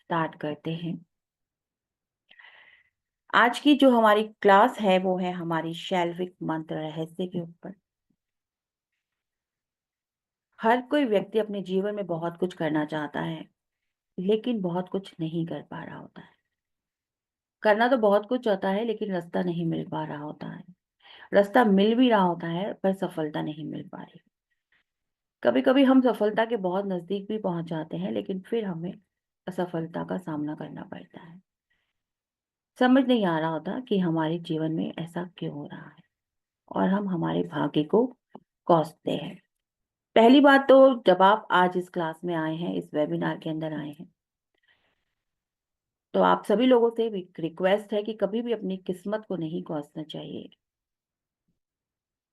Start करते हैं। आज की जो हमारी क्लास है वो है हमारी शैल्विक मंत्र रहस्य के ऊपर। हर कोई व्यक्ति अपने जीवन में बहुत कुछ करना चाहता है, लेकिन बहुत कुछ नहीं कर पा रहा होता है। करना तो बहुत कुछ होता है, लेकिन रास्ता नहीं मिल पा रहा होता है। रास्ता मिल भी रहा होता है, पर सफलता नहीं मिल पा रही। कभी कभी हम सफलता के बहुत नजदीक भी पहुंच जाते हैं, लेकिन फिर हमें असफलता का सामना करना पड़ता है। समझ नहीं आ रहा होता कि हमारे जीवन में ऐसा क्यों हो रहा है, और हम हमारे भाग्य को कोसते हैं। पहली बात तो, जब आप आज इस क्लास में आए हैं, इस वेबिनार के अंदर आए हैं, तो आप सभी लोगों से रिक्वेस्ट है कि कभी भी अपनी किस्मत को नहीं कोसना चाहिए।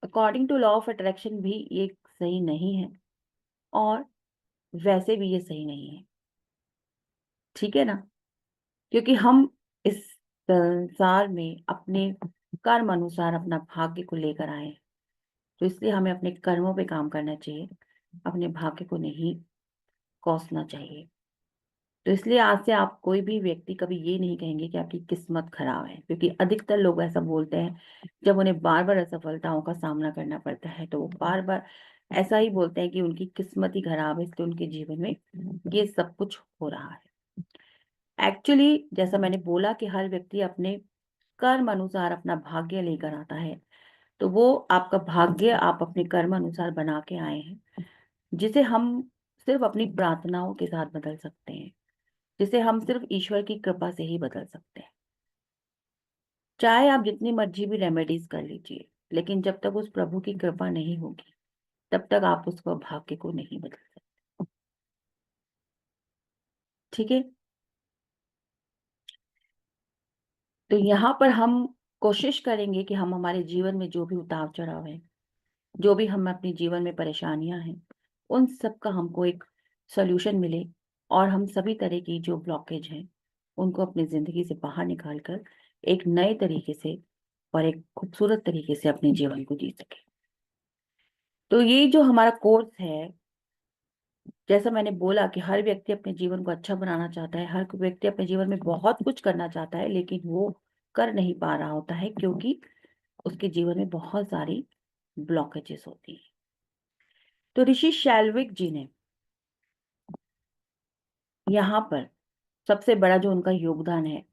According to law of attraction भी ये सही नहीं है, और वैसे भी ये सही नहीं है। ठीक है ना? क्योंकि हम इस संसार में अपने कर्म अनुसार अपना भाग्य को लेकर आए हैं, तो इसलिए हमें अपने कर्मों पे काम करना चाहिए, अपने भाग्य को नहीं कोसना चाहिए। तो इसलिए आज से आप कोई भी व्यक्ति कभी ये नहीं कहेंगे कि आपकी किस्मत खराब है, क्योंकि अधिकतर लोग ऐसा बोलते हैं। जब उन्हें बार बार असफलताओं का सामना करना पड़ता है, तो वो बार बार ऐसा ही बोलते हैं कि उनकी किस्मत ही खराब है, इसलिए उनके जीवन में ये सब कुछ हो रहा है। एक्चुअली जैसा मैंने बोला कि हर व्यक्ति अपने कर्म अनुसार अपना भाग्य लेकर आता है, तो वो आपका भाग्य आप अपने कर्म अनुसार बना के आए हैं, जिसे हम सिर्फ अपनी प्रार्थनाओं के साथ बदल सकते हैं, जिसे हम सिर्फ ईश्वर की कृपा से ही बदल सकते हैं। चाहे आप जितनी मर्जी भी रेमेडीज कर लीजिए, लेकिन जब तक उस प्रभु की कृपा नहीं होगी, तब तक आप उसको भाग्य को नहीं बदल सकते। ठीक है? तो यहाँ पर हम कोशिश करेंगे कि हम हमारे जीवन में जो भी उतार चढ़ाव है, जो भी हम अपने जीवन में परेशानियां हैं, उन सब का हमको एक सॉल्यूशन मिले, और हम सभी तरह की जो ब्लॉकेज हैं उनको अपनी जिंदगी से बाहर निकाल कर एक नए तरीके से और एक खूबसूरत तरीके से अपने जीवन को जी सके। तो ये जो हमारा कोर्स है, जैसा मैंने बोला कि हर व्यक्ति अपने जीवन को अच्छा बनाना चाहता है, हर व्यक्ति अपने जीवन में बहुत कुछ करना चाहता है, लेकिन वो कर नहीं पा रहा होता है, क्योंकि उसके जीवन में बहुत सारी ब्लॉकेजेस होती हैं। तो ऋषि शैल्विक जी ने यहाँ पर सबसे बड़ा जो उनका योगदान है,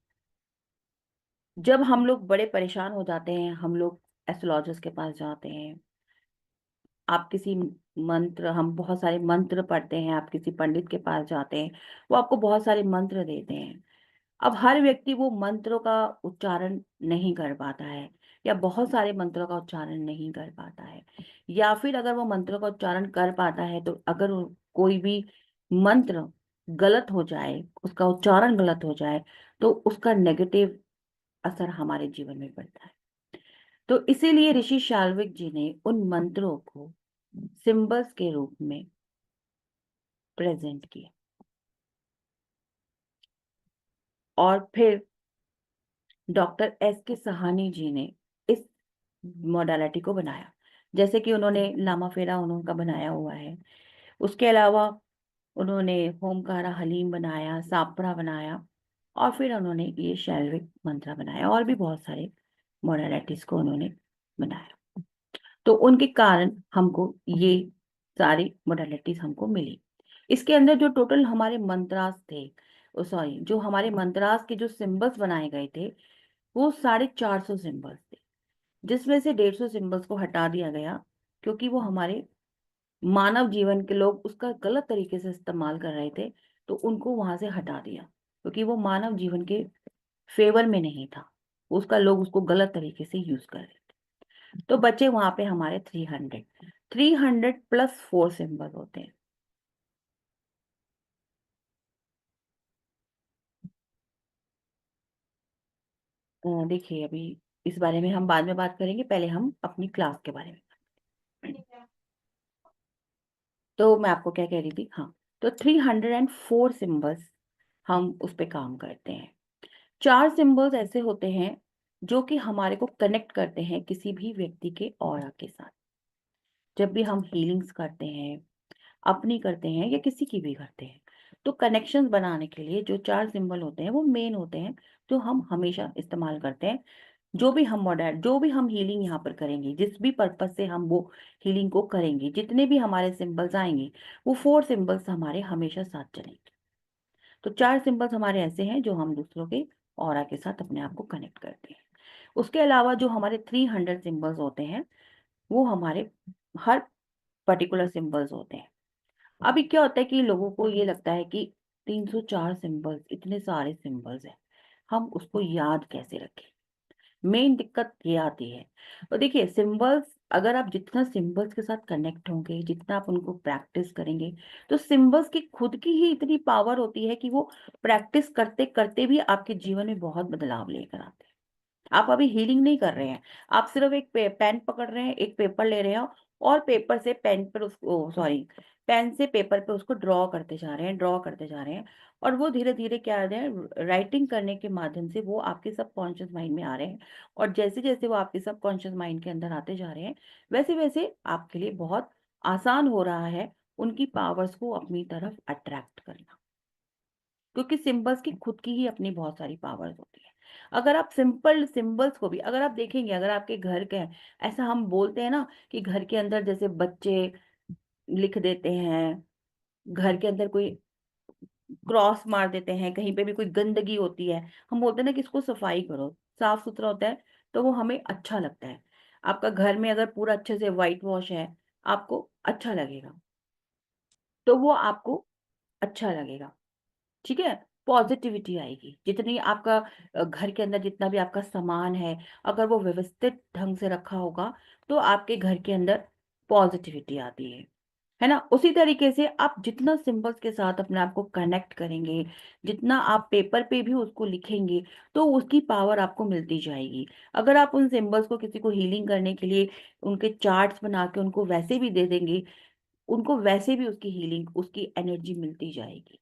जब हम लोग बड़े परेशान हो जाते हैं, हम लोग एस्ट्रोलॉजर्स के पास जाते हैं। आप किसी मंत्र हम बहुत सारे मंत्र पढ़ते हैं, आप किसी पंडित के पास जाते हैं, वो आपको बहुत सारे मंत्र देते हैं। अब हर व्यक्ति वो मंत्रों का उच्चारण नहीं कर पाता है, या बहुत सारे मंत्रों का उच्चारण नहीं कर पाता है, या फिर अगर वो मंत्रों का उच्चारण कर पाता है, तो अगर कोई भी मंत्र गलत हो जाए, उसका उच्चारण गलत हो जाए, तो उसका नेगेटिव असर हमारे जीवन में पड़ता है। तो इसीलिए ऋषि शाल्विक जी ने उन मंत्रों को सिंबल्स के रूप में प्रेजेंट किया, और फिर डॉक्टर एस के सहानी जी ने इस मॉडलिटी को बनाया। जैसे कि उन्होंने लामा फेरा उनका बनाया हुआ है, उसके अलावा उन्होंने होमकारा हलीम बनाया, सापड़ा बनाया, और फिर उन्होंने ये शैल्विक मंत्र बनाया, और भी बहुत सारे मॉडलिटीज को उन्होंने बनाया। तो उनके कारण हमको ये सारी मॉडलिटीज हमको मिली। इसके अंदर जो टोटल हमारे मंत्रास थे, सॉरी, जो हमारे मंत्रास के जो सिंबल्स बनाए गए थे, वो 450 सिंबल्स थे, जिसमें से 150 सिंबल्स को हटा दिया गया, क्योंकि वो हमारे मानव जीवन के लोग उसका गलत तरीके से इस्तेमाल कर रहे थे, तो उनको वहां से हटा दिया, क्योंकि वो मानव जीवन के फेवर में नहीं था, उसका लोग उसको गलत तरीके से यूज कर रहे थे। तो बचे वहां पे हमारे 300 प्लस 4 सिंबल होते हैं। देखिए, अभी इस बारे में हम बाद में बात करेंगे, पहले हम अपनी क्लास के बारे में। तो मैं आपको क्या कह रही थी, हाँ, तो 304 सिंबल्स हम उस पे काम करते हैं। 4 सिंबल्स ऐसे होते हैं जो कि हमारे को कनेक्ट करते हैं किसी भी व्यक्ति के ऑरा के साथ। जब भी हम हीलिंग्स करते हैं, अपनी करते हैं या किसी की भी करते हैं, तो कनेक्शंस बनाने के लिए जो 4 सिंबल होते हैं वो मेन होते हैं, जो हम हमेशा इस्तेमाल करते हैं। जो भी हम हीलिंग यहाँ पर करेंगे, जिस भी पर्पज से हम वो हीलिंग को करेंगे, जितने भी हमारे सिंबल्स आएंगे, वो 4 सिंबल्स हमारे हमेशा साथ चलेंगे। तो 4 सिंबल्स हमारे ऐसे हैं जो हम दूसरों के ऑरा के साथ अपने आप को कनेक्ट करते हैं। उसके अलावा जो हमारे 300 सिंबल्स होते हैं, वो हमारे हर पर्टिकुलर सिंबल्स होते हैं। अभी क्या होता है कि लोगों को ये लगता है कि 304 सिंबल्स, इतने सारे सिंबल्स हैं, हम उसको याद कैसे रखें। मेन दिक्कत ये आती है। और देखिए, सिंबल्स, अगर आप जितना सिंबल्स के साथ कनेक्ट होंगे, जितना आप उनको प्रैक्टिस करेंगे, तो सिंबल्स की खुद की ही इतनी पावर होती है कि वो प्रैक्टिस करते करते भी आपके जीवन में बहुत बदलाव लेकर आते हैं। आप अभी हीलिंग नहीं कर रहे हैं, आप सिर्फ एक पेन पकड़ रहे हैं, एक पेपर ले रहे हैं, और पेपर से पेन पर उसको, सॉरी, पेन से पेपर पे उसको ड्रॉ करते जा रहे हैं, ड्रॉ करते जा रहे हैं, और वो धीरे धीरे क्या आ रहे हैं, राइटिंग करने के माध्यम से वो आपके सबकॉन्शियस माइंड में आ रहे हैं। और जैसे जैसे वो आपके सबकॉन्शियस माइंड के अंदर आते जा रहे हैं, वैसे वैसे आपके लिए बहुत आसान हो रहा है उनकी पावर्स को अपनी तरफ अट्रैक्ट करना, क्योंकि सिंबल्स की खुद की ही अपनी बहुत सारी पावर्स होती है। अगर आप सिंपल सिंबल्स को भी अगर आप देखेंगे, अगर आपके घर के, ऐसा हम बोलते हैं ना कि घर के अंदर जैसे बच्चे लिख देते हैं, घर के अंदर कोई क्रॉस मार देते हैं, कहीं पे भी कोई गंदगी होती है, हम बोलते हैं ना कि इसको सफाई करो, साफ सुथरा होता है, तो वो हमें अच्छा लगता है। आपका घर में अगर पूरा अच्छे से व्हाइट वॉश है, आपको अच्छा लगेगा, तो वो आपको अच्छा लगेगा। ठीक है? पॉज़िटिविटी आएगी। जितनी आपका घर के अंदर जितना भी आपका सामान है, अगर वो व्यवस्थित ढंग से रखा होगा, तो आपके घर के अंदर पॉज़िटिविटी आती है ना? उसी तरीके से आप जितना सिंबल्स के साथ अपने आप को कनेक्ट करेंगे, जितना आप पेपर पे भी उसको लिखेंगे, तो उसकी पावर आपको मिलती जाएगी। अगर आप उन सिंबल्स को किसी को हीलिंग करने के लिए उनके चार्ट्स बना के उनको वैसे भी दे देंगे, उनको वैसे भी उसकी हीलिंग, उसकी एनर्जी मिलती जाएगी।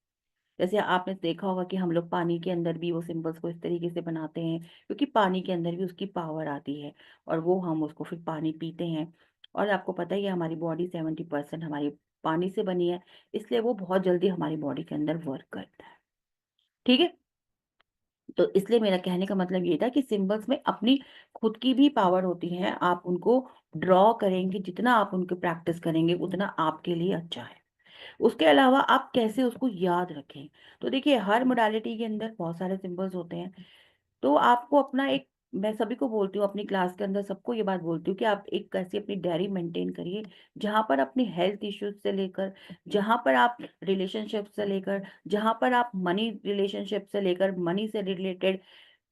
जैसे आपने देखा होगा कि हम लोग पानी के अंदर भी वो सिंबल्स को इस तरीके से बनाते हैं, क्योंकि पानी के अंदर भी उसकी पावर आती है, और वो हम उसको फिर पानी पीते हैं। और आपको पता ही है, हमारी बॉडी 70% हमारी पानी से बनी है, इसलिए वो बहुत जल्दी हमारी बॉडी के अंदर वर्क करता है। ठीक है? तो इसलिए मेरा कहने का मतलब ये था कि सिंबल्स में अपनी खुद की भी पावर होती है। आप उनको ड्रॉ करेंगे, जितना आप उनकी प्रैक्टिस करेंगे, उतना आपके लिए अच्छा है। उसके अलावा आप कैसे उसको याद रखें? तो देखिए, हर मोडालिटी के अंदर बहुत सारे सिंबल्स होते हैं। तो आपको अपना एक, मैं सभी को बोलती हूँ, अपनी क्लास के अंदर सबको ये बात बोलती हूँ कि आप एक ऐसी अपनी डायरी मेंटेन करिए, जहाँ पर अपनी हेल्थ इश्यूज से लेकर, जहाँ पर आप रिलेशनशिप से लेकर, जहाँ पर आप मनी रिलेशनशिप से लेकर, मनी से रिलेटेड,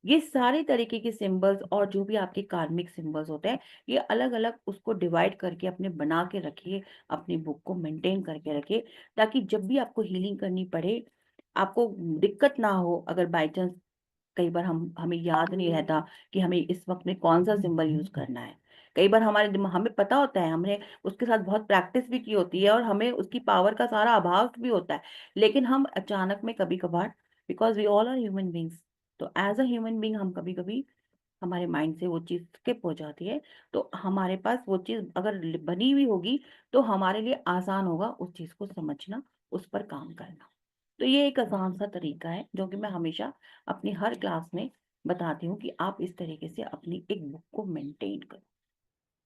ये सारे तरीके के सिंबल्स और जो भी आपके कार्मिक सिंबल्स होते हैं, ये अलग अलग उसको डिवाइड करके अपने बना के रखिए, अपनी बुक को मेंटेन करके रखिए, ताकि जब भी आपको हीलिंग करनी पड़े, आपको दिक्कत ना हो। अगर बाई चांस कई बार हमें याद नहीं रहता कि हमें इस वक्त में कौन सा सिंबल यूज करना है, कई बार हमारे दिमाग, हमें पता होता है, हमने उसके साथ बहुत प्रैक्टिस भी की होती है, और हमें उसकी पावर का सारा आभास भी होता है, लेकिन हम अचानक में कभी कभार, because we all are human beings, तो एज अ ह्यूमन बींग हम कभी कभी, हमारे माइंड से वो चीज़ स्किप हो जाती है, तो हमारे पास वो चीज़ अगर बनी हुई होगी, तो हमारे लिए आसान होगा उस चीज़ को समझना, उस पर काम करना। तो ये एक आसान सा तरीका है जो कि मैं हमेशा अपनी हर क्लास में बताती हूँ कि आप इस तरीके से अपनी एक बुक को मेंटेन करो।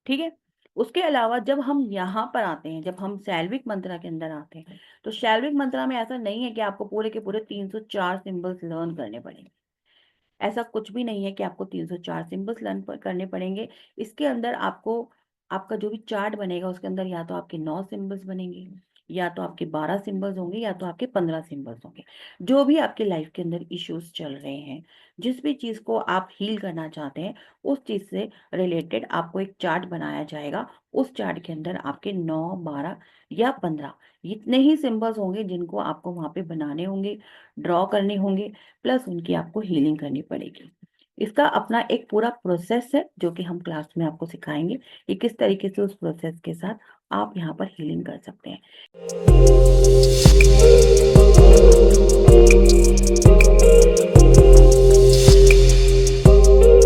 ठीक है? उसके अलावा जब हम यहाँ पर आते हैं, जब हम शैल्विक मंत्रा के अंदर आते हैं, तो शैल्विक मंत्रा में ऐसा नहीं है कि आपको पूरे के पूरे 304 सिंबल्स लर्न करने पड़ेंगे। ऐसा कुछ भी नहीं है कि आपको 304 सिंबल्स लर्न करने पड़ेंगे। इसके अंदर आपको, आपका जो भी चार्ट बनेगा उसके अंदर या तो आपके 9 सिंबल्स बनेंगे, या तो आपके 12 सिंबल्स होंगे, या तो आपके 15 सिंबल्स होंगे। जो भी आपके लाइफ के अंदर इश्यूज चल रहे हैं, जिस भी चीज़ को आप हील करना चाहते हैं, उस चीज़ से रिलेटेड आपको एक चार्ट बनाया जाएगा। उस चार्ट के अंदर आपके 9, 12 या 15 इतने ही सिंबल्स होंगे जिनको आपको वहाँ पे बनाने होंगे, ड्रॉ करने होंगे, प्लस उनकी आपको हीलिंग करनी पड़ेगी। इसका अपना एक पूरा प्रोसेस है जो कि हम क्लास में आपको सिखाएंगे कि किस तरीके से उस प्रोसेस के साथ आप यहाँ पर हीलिंग कर सकते हैं।